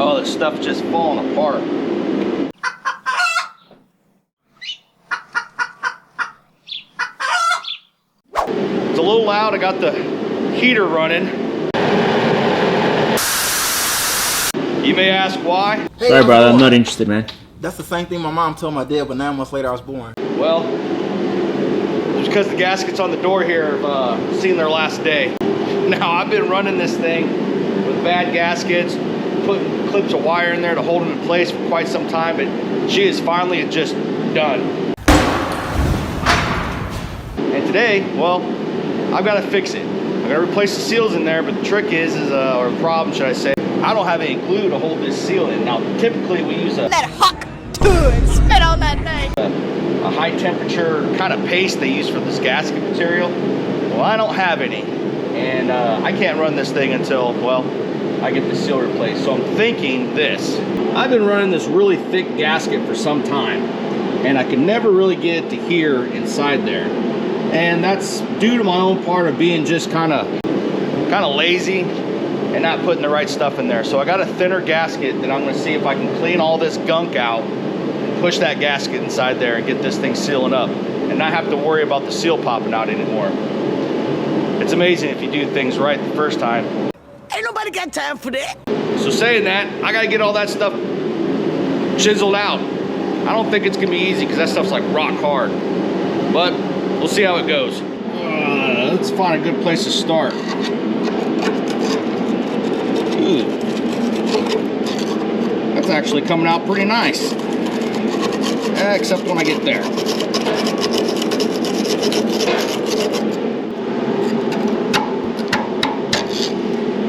Oh, this stuff's just falling apart. It's a little loud. I got the heater running. You may ask why. Hey, sorry, brother, I'm not interested, man. That's the same thing my mom told my dad, but 9 months later I was born. Well, it's because the gaskets on the door here have seen their last day. Now, I've been running this thing with bad gaskets, putting clips of wire in there to hold them in place for quite some time, but she is finally just done. And today, well, I've got to fix it. I'm going to replace the seals in there, but the trick is or the problem, should I say, I don't have any glue to hold this seal in. Now, typically we use a spit on that thing. A high temperature kind of paste they use for this gasket material. Well, I don't have any, and I can't run this thing until, well, I get the seal replaced. So I'm thinking this. I've been running this really thick gasket for some time, and I can never really get it to here inside there. And that's due to my own part of being just kind of lazy and not putting the right stuff in there. So I got a thinner gasket that I'm going to see if I can clean all this gunk out, push that gasket inside there and get this thing sealing up and not have to worry about the seal popping out anymore. It's amazing if you do things right the first time. Ain't nobody got time for that. So saying that, I gotta get all that stuff chiseled out. I don't think it's gonna be easy because that stuff's like rock hard, but we'll see how it goes. Let's find a good place to start. Ooh. That's actually coming out pretty nice. Except when I get there.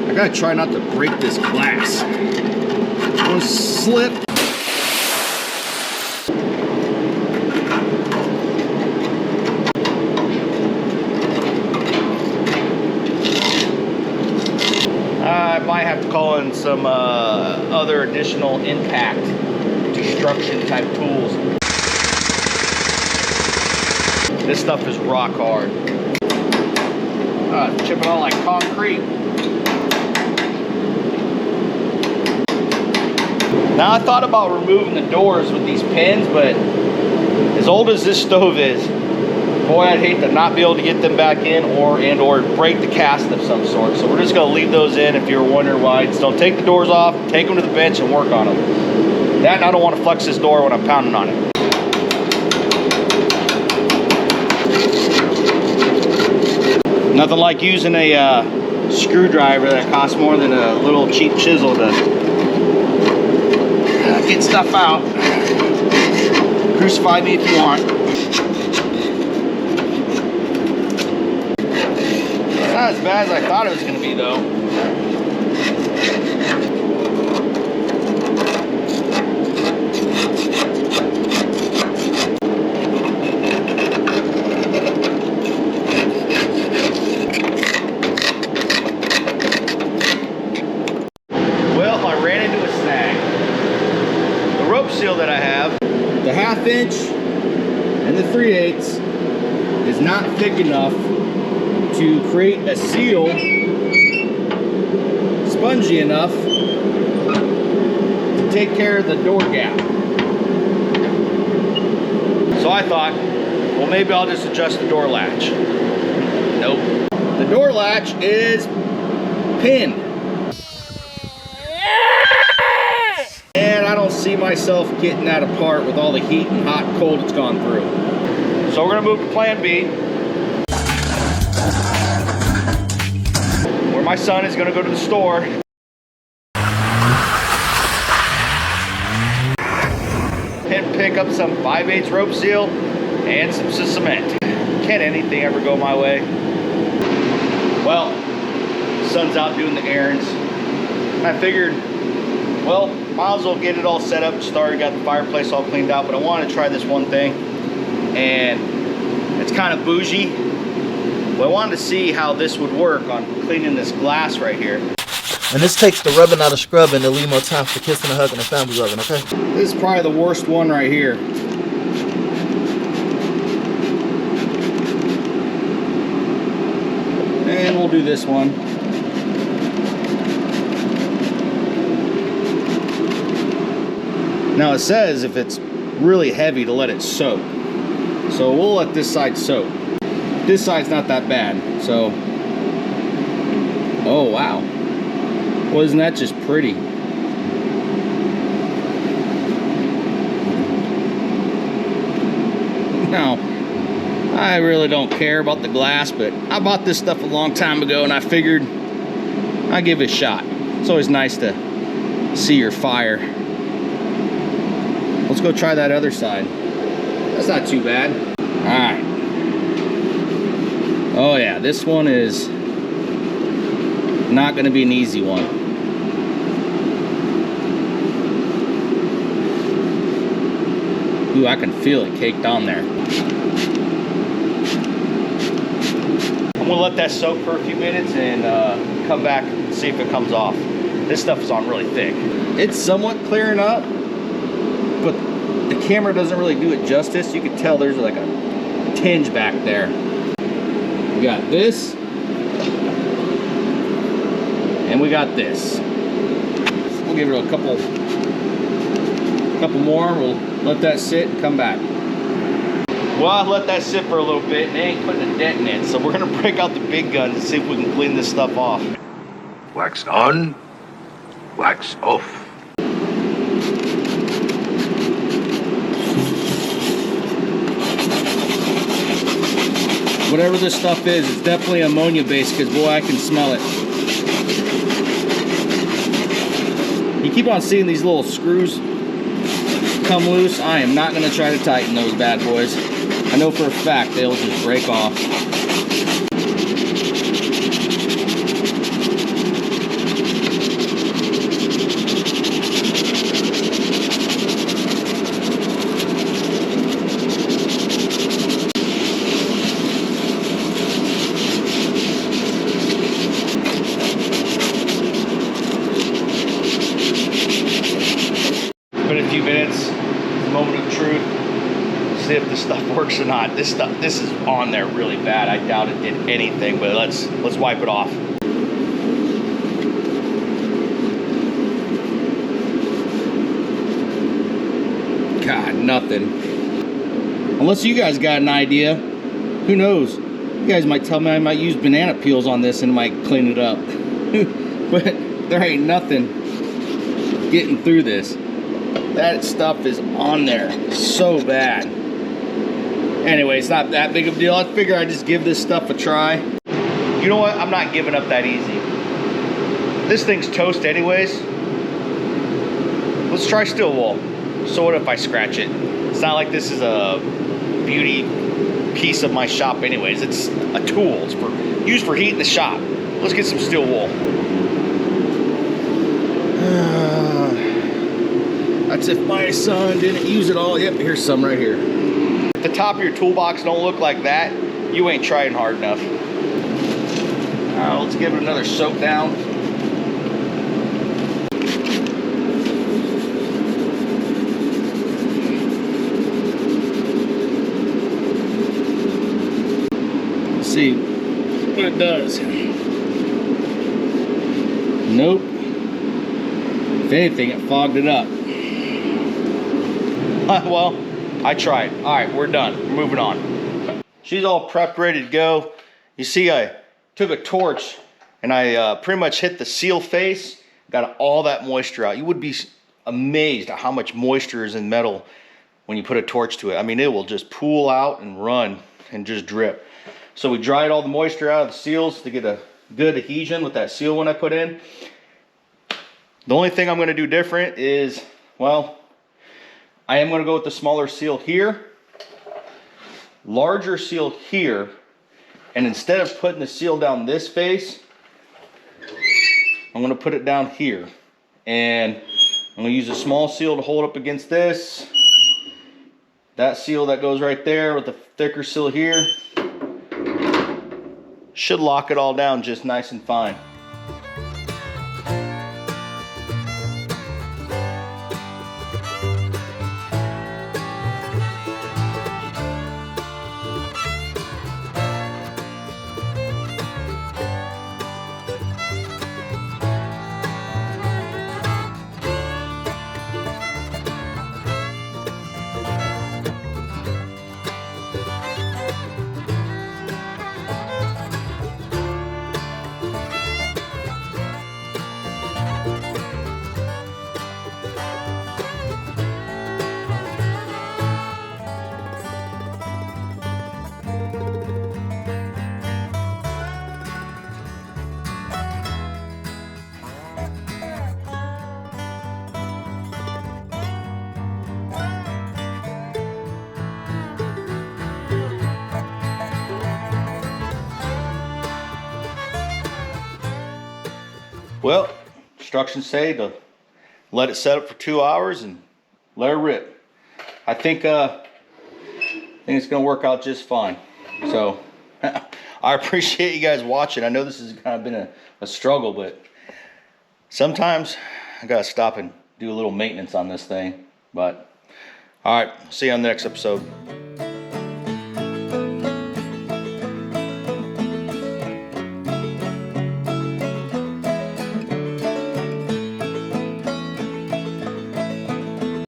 I gotta try not to break this glass. One slip. I might have to call in some other additional impact destruction type tools. This stuff is rock hard. Chipping on like concrete. Now I thought about removing the doors with these pins, but as old as this stove is, boy, I'd hate to not be able to get them back in or break the cast of some sort. So we're just gonna leave those in if you were wondering why. Just don't take the doors off, take them to the bench and work on them. That and I don't want to flex this door when I'm pounding on it. Nothing like using a screwdriver that costs more than a little cheap chisel to get stuff out. Crucify me if you want. It's not as bad as I thought it was going to be, though. Seal that I have, the 1/2 inch and the 3/8 is not thick enough to create a seal spongy enough to take care of the door gap. So I thought, well, maybe I'll just adjust the door latch. Nope. The door latch is pinned. And I don't see myself getting that apart with all the heat and hot and cold it's gone through. So we're gonna move to plan B, where my son is gonna go to the store and pick up some 5/8 rope seal and some cement. Can't anything ever go my way? Well, the son's out doing the errands. And I figured, well, might as well get it all set up and started, got the fireplace all cleaned out, but I wanted to try this one thing, and it's kind of bougie, but I wanted to see how this would work on cleaning this glass right here. And this takes the rubbing out of scrubbing to leave more time for kissing and hugging and family loving, okay? This is probably the worst one right here. And we'll do this one. Now it says if it's really heavy to let it soak. So we'll let this side soak. This side's not that bad, so. Oh wow. Wasn't that just pretty? Now, I really don't care about the glass, but I bought this stuff a long time ago and I figured I'd give it a shot. It's always nice to see your fire. Let's go try that other side. That's not too bad. All right. Oh yeah, this one is not gonna be an easy one. Ooh, I can feel it caked on there. I'm gonna let that soak for a few minutes and come back and see if it comes off. This stuff is on really thick. It's somewhat clearing up, but the camera doesn't really do it justice. You can tell there's like a tinge back there. We got this, and we got this. We'll give it a couple more. We'll let that sit and come back. Well, I let that sit for a little bit and they ain't putting a dent in it. So we're gonna break out the big guns and see if we can clean this stuff off. Wax on, wax off. Whatever this stuff is, it's definitely ammonia based because boy, I can smell it. You keep on seeing these little screws come loose. I am not gonna try to tighten those bad boys. I know for a fact they'll just break off. Been a few minutes, moment of truth. See if this stuff works or not. This is on there really bad. I doubt it did anything, but let's wipe it off. God, nothing. Unless you guys got an idea, who knows? You guys might tell me I might use banana peels on this and it might clean it up. But there ain't nothing getting through this. That stuff is on there so bad. Anyway, it's not that big of a deal. I figure I'd just give this stuff a try. You know what? I'm not giving up that easy. This thing's toast anyways. Let's try steel wool. So what if I scratch it? It's not like this is a beauty piece of my shop anyways. It's a tool. It's used for heating the shop. Let's get some steel wool. That's if my son didn't use it all. Yep, here's some right here. If the top of your toolbox don't look like that, you ain't trying hard enough. Let's give it another soak down. Let's see what it does. Nope. If anything, it fogged it up. Well, I tried. All right, we're done. We're moving on. She's all prepped, ready to go. You see, I took a torch and I pretty much hit the seal face, got all that moisture out. You would be amazed at how much moisture is in metal when you put a torch to it. I mean, it will just pool out and run and just drip. So we dried all the moisture out of the seals to get a good adhesion with that seal one I put in. The only thing I'm going to do different is, well, I am going to go with the smaller seal here, larger seal here, and instead of putting the seal down this face, I'm going to put it down here. And I'm going to use a small seal to hold up against this. That seal that goes right there with the thicker seal here should lock it all down just nice and fine. Well, instructions say to let it set up for 2 hours and let it rip. I think it's gonna work out just fine. So I appreciate you guys watching. I know this has kind of been a struggle, but sometimes I gotta stop and do a little maintenance on this thing. But all right, see you on the next episode.